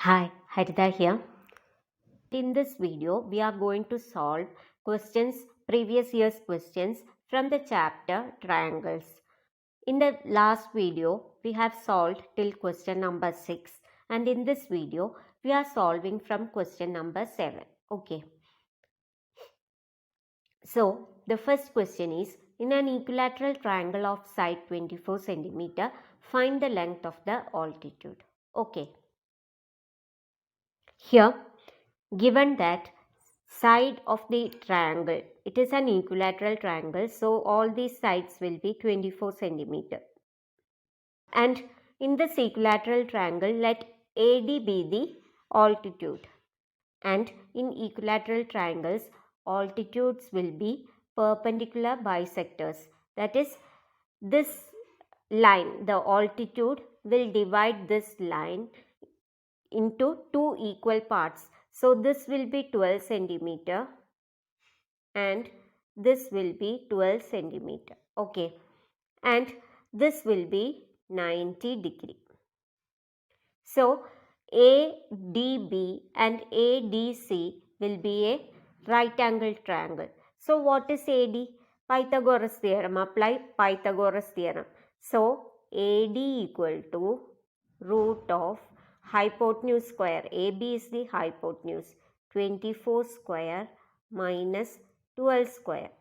Hi, Harita here. In this video, we are going to solve previous year's questions from the chapter Triangles. In the last video, we have solved till question number 6, and in this video, we are solving from question number 7. Okay. So, the first question is, in an equilateral triangle of side 24 cm, find the length of the altitude. Okay. Here, given that side of the triangle, it is an equilateral triangle, so all these sides will be 24 centimeter. And in this equilateral triangle, let AD be the altitude. And in equilateral triangles, altitudes will be perpendicular bisectors. That is, this line, the altitude will divide this line into two equal parts. So this will be 12 centimeter and this will be 12 centimeter. Okay. And this will be 90 degree. So ADB and ADC will be a right angle triangle. So what is AD? Pythagoras theorem. Apply Pythagoras theorem. So AD equal to root of hypotenuse square. AB is the hypotenuse. 24 square minus 12 square,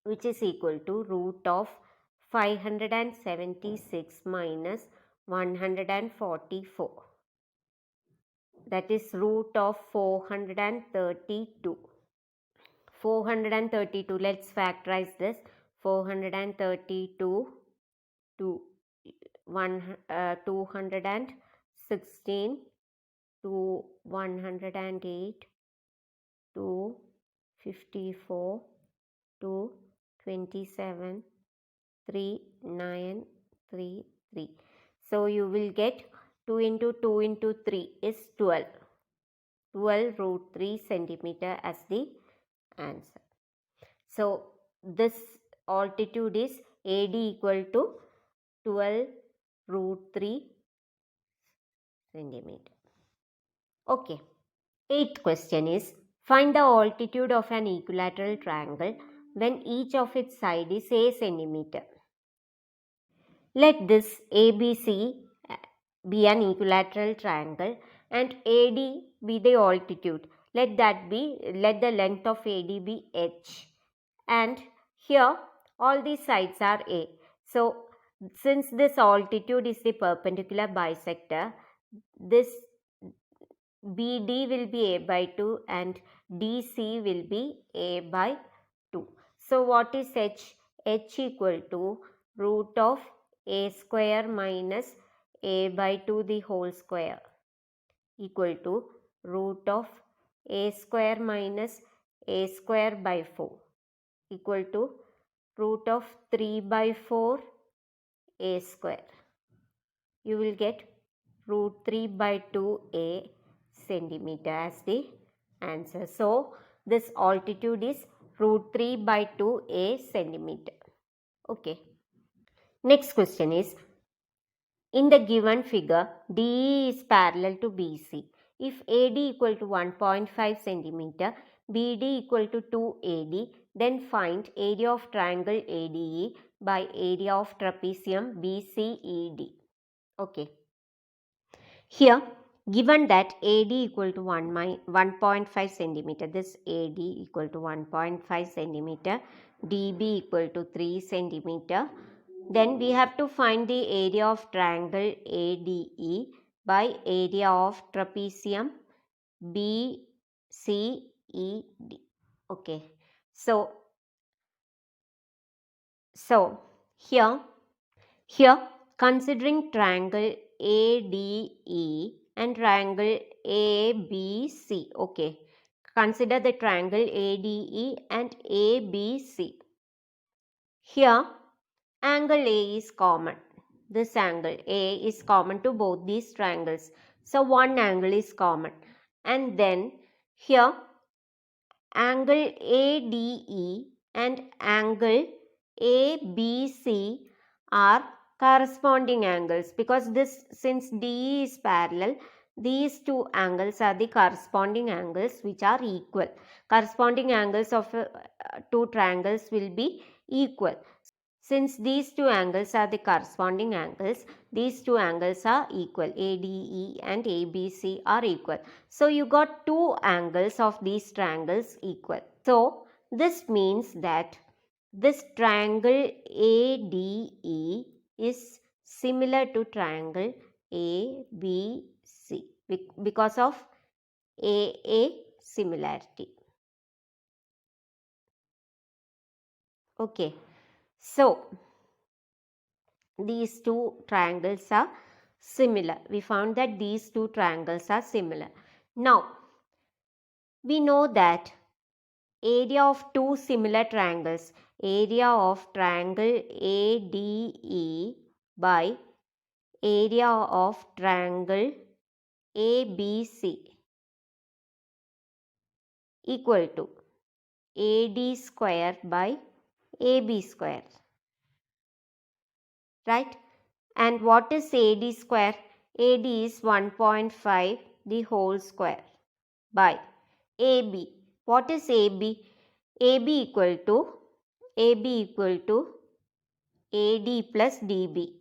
which is equal to root of 576 minus 144. That is root of 432. 432, let's factorize this. 432 to 216 to 108 to 54 to 27 3933. So you will get 2 into 2 into 3 is 12. 12 root 3 centimeter as the answer. So this altitude is AD equal to 12 root 3 centimeter. Okay. Eighth question is, find the altitude of an equilateral triangle when each of its side is a centimeter. Let this ABC be an equilateral triangle and AD be the altitude. Let the length of AD be H. And here all these sides are A. So since this altitude is the perpendicular bisector, this BD will be A by 2 and DC will be A by 2. So what is H? H equal to root of A square minus A by 2 the whole square equal to root of A square minus A square by 4 equal to root of 3 by 4 A square. You will get root 3 by 2A centimeter as the answer. So this altitude is root 3 by 2A centimeter. Okay. Next question is, in the given figure, DE is parallel to BC. If AD equal to 1.5 centimeter, BD equal to 2 AD, then find area of triangle ADE by area of trapezium BCED. Okay. Here, given that AD equal to 1.5 centimeter, this AD equal to 1.5 centimeter, DB equal to 3 centimeter, then we have to find the area of triangle ADE by area of trapezium BCED. Okay. So here considering triangle ADE and triangle ABC. Okay. Consider the triangle ADE and ABC. Here angle A is common. This angle A is common to both these triangles. So one angle is common. And then here angle ADE and angle ABC are corresponding angles, because this, since DE is parallel, these two angles are the corresponding angles which are equal. Corresponding angles of two triangles will be equal. Since these two angles are the corresponding angles, these two angles are equal. ADE and ABC are equal. So you got two angles of these triangles equal. So this means that this triangle ADE is similar to triangle ABC because of AA similarity. Okay, so these two triangles are similar. We found that these two triangles are similar. Now, we know that area of two similar triangles, area of triangle ADE by area of triangle ABC equal to AD square by AB square, right? And what is AD square? AD is 1.5 the whole square by AB. What is AB? AB equal to AD plus DB.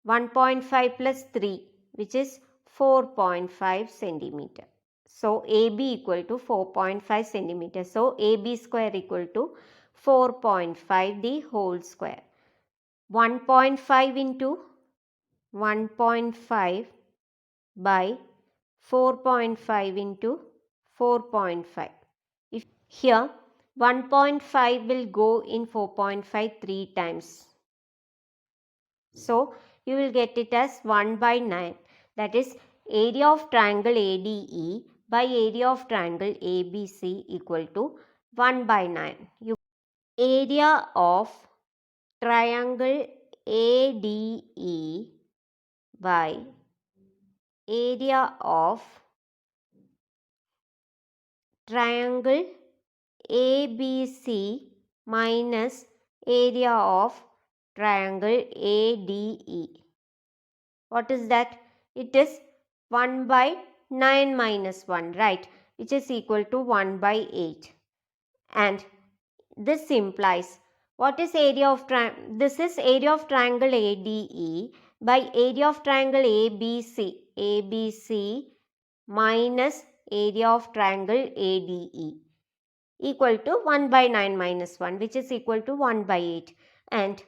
1.5 plus 3, which is 4.5 centimeter. So AB equal to 4.5 centimeter. So AB square equal to 4.5 the whole square. 1.5 into 1.5 by 4.5 into 4.5. If here 1.5 will go in 4.5 3 times. So you will get it as 1 by 9. That is area of triangle ADE by area of triangle ABC equal to 1 by 9. Area of triangle ADE by area of triangle ABC minus area of triangle ADE. What is that? It is 1 by 9 minus 1, right? Which is equal to 1 by 8. And this implies, what is area of triangle? This is area of triangle ADE by area of triangle ABC. ABC minus area of triangle ADE equal to 1 by 9 minus 1, which is equal to 1 by 8. And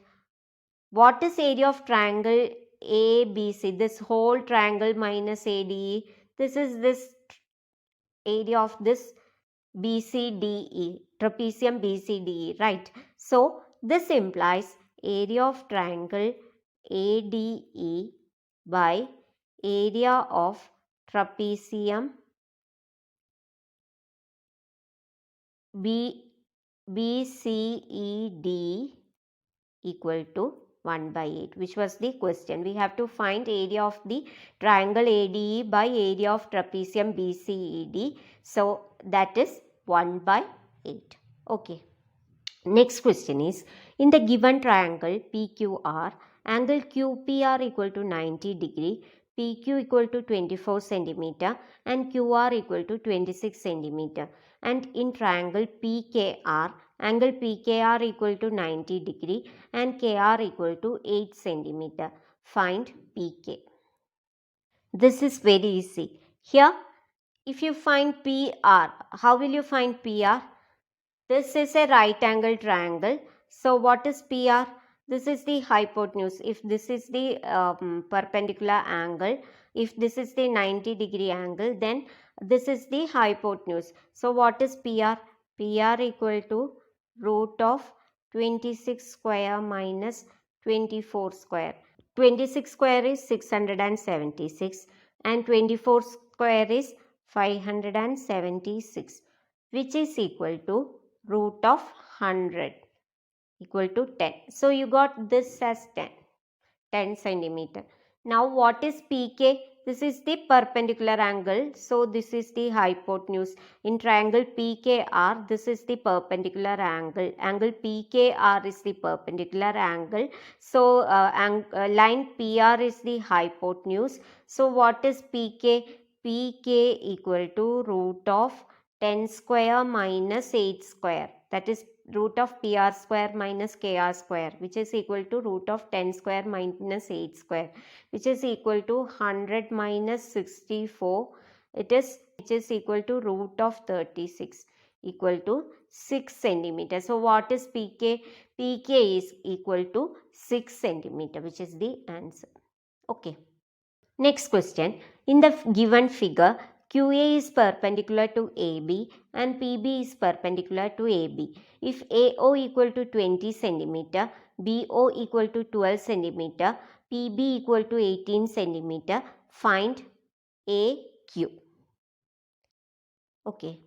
what is area of triangle ABC? This whole triangle minus ADE. This is this area of this BCDE, trapezium BCDE, right? So this implies area of triangle ADE by area of trapezium BCED equal to 1 by 8, which was the question. We have to find area of the triangle ADE by area of trapezium BCED. So that is 1 by 8. Okay. Next question is, in the given triangle PQR, angle QPR equal to 90 degree, PQ equal to 24 centimeter and QR equal to 26 centimeter. And in triangle PKR, angle PKR equal to 90 degree and KR equal to 8 centimeter. Find PK. This is very easy. Here, if you find PR, how will you find PR? This is a right angle triangle. So what is PR? This is the hypotenuse. If this is the perpendicular angle, if this is the 90 degree angle, then this is the hypotenuse. So what is PR? PR equal to root of 26 square minus 24 square. 26 square is 676 and 24 square is 576, which is equal to root of 100 equal to 10. So you got this as 10 centimeter. Now what is PK? This is the perpendicular angle. So this is the hypotenuse. In triangle PKR, this is the perpendicular angle. Angle PKR is the perpendicular angle. So line PR is the hypotenuse. So what is PK? PK equal to root of 10 square minus 8 square. That is root of PR square minus KR square, which is equal to root of 10 square minus 8 square, which is equal to 100 minus 64. Which is equal to root of 36, equal to 6 centimeter. So what is PK? PK is equal to 6 centimeter, which is the answer. Okay. Next question. In the given figure, QA is perpendicular to AB and PB is perpendicular to AB. If AO equal to 20 centimeter, BO equal to 12 centimeter, PB equal to 18 centimeter, find AQ. Okay.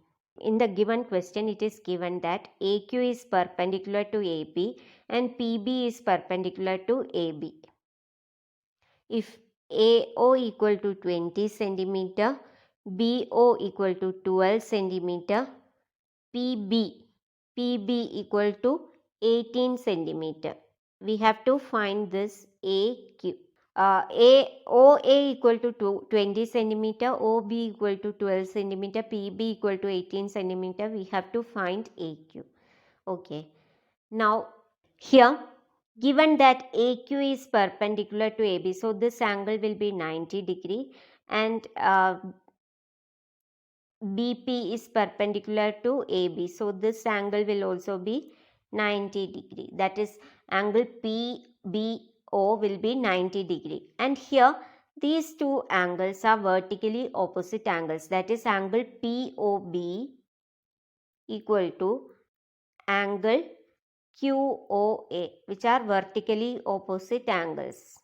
In the given question, it is given that AQ is perpendicular to AB and PB is perpendicular to AB. If AO equal to 20 centimeter, BO equal to 12 centimeter, PB equal to 18 centimeter. We have to find this AQ. OA equal to 20 centimeter, OB equal to 12 centimeter, PB equal to 18 centimeter. We have to find AQ. Okay. Now here, given that AQ is perpendicular to AB, so this angle will be 90 degree, and BP is perpendicular to AB, so this angle will also be 90 degree. That is, angle PBO will be 90 degree. And here these two angles are vertically opposite angles. That is, angle POB equal to angle QOA, which are vertically opposite angles.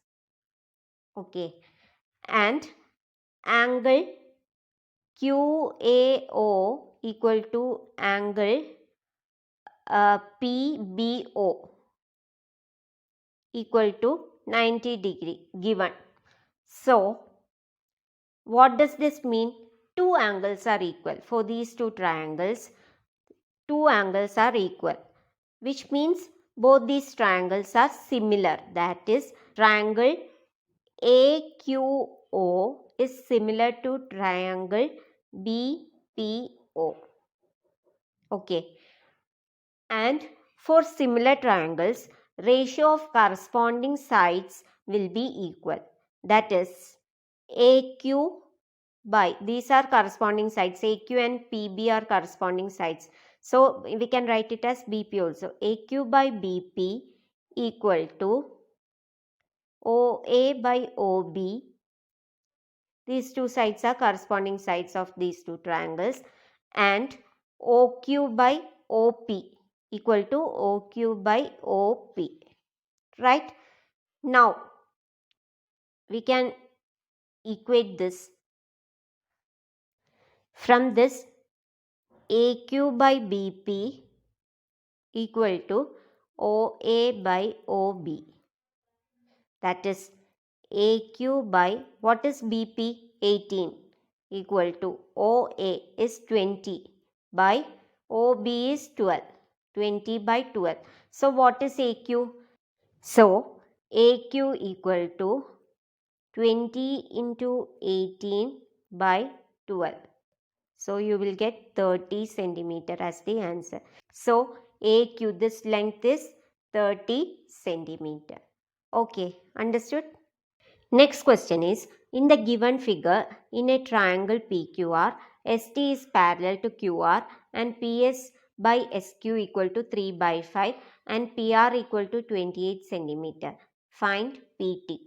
Okay. And angle QAO equal to angle PBO equal to 90 degree given. So, what does this mean? Two angles are equal. For these two triangles, two angles are equal, which means both these triangles are similar. That is, triangle AQO is similar to triangle BPO. Okay. And for similar triangles, ratio of corresponding sides will be equal. That is, AQ by, these are corresponding sides, AQ and PB are corresponding sides. So we can write it as BP also. AQ by BP equal to OA by OB. These two sides are corresponding sides of these two triangles, and OQ by OP equal to OQ by OP. Right? Now, we can equate this. From this, AQ by BP equal to OA by OB. That is, AQ by, what is BP? 18 equal to OA is 20 by OB is 12. 20 by 12. So what is AQ? So AQ equal to 20 into 18 by 12. So you will get 30 centimeter as the answer. So AQ, this length is 30 centimeter. Okay, understood? Next question is, in the given figure, in a triangle PQR, ST is parallel to QR and PS by SQ equal to 3 by 5 and PR equal to 28 centimeter. Find PT.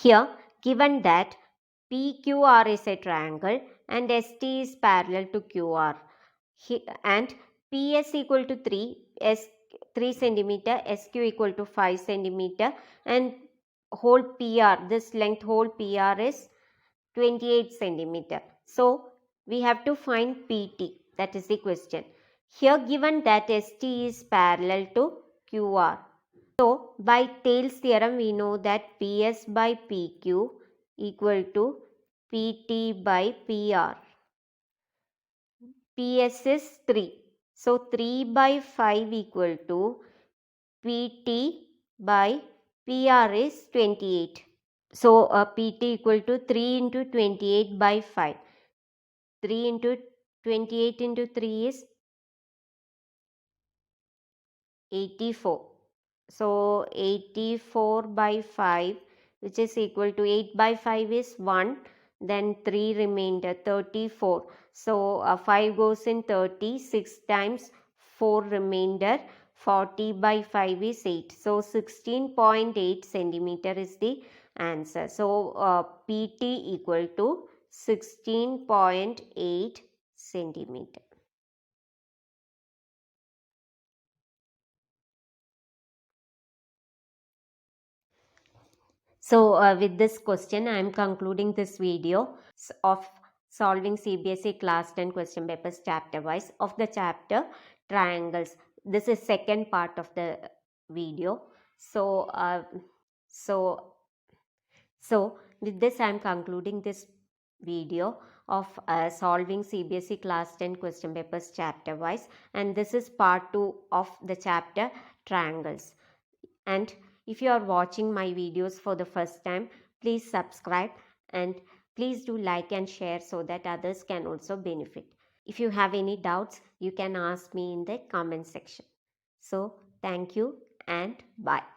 Here, given that PQR is a triangle and ST is parallel to QR and PS equal to 3 centimeter, SQ equal to 5 centimeter, and whole PR, this length whole PR is 28 centimeter. So we have to find PT. That is the question. Here given that ST is parallel to QR. So by Thales theorem we know that PS by PQ equal to PT by PR. PS is 3. So 3 by 5 equal to PT by PR is 28. So PT equal to 3 into 28 by 5. 3 into 28 into 3 is 84. So 84 by 5, which is equal to 8 by 5 is 1, then 3 remainder 34. So 5 goes in 30, 6 times 4 remainder 40 by 5 is 8. So 16.8 centimeter is the answer. So PT equal to 16.8 centimeter. So with this question, I am concluding this video of solving CBSE class 10 question papers chapter wise of the chapter triangles. This is second part of the video. So, so, so with this, I am concluding this video of solving CBSE class 10 question papers chapter wise, and this is part 2 of the chapter triangles. And if you are watching my videos for the first time, please subscribe and please do like and share so that others can also benefit. If you have any doubts, you can ask me in the comment section. So thank you and bye.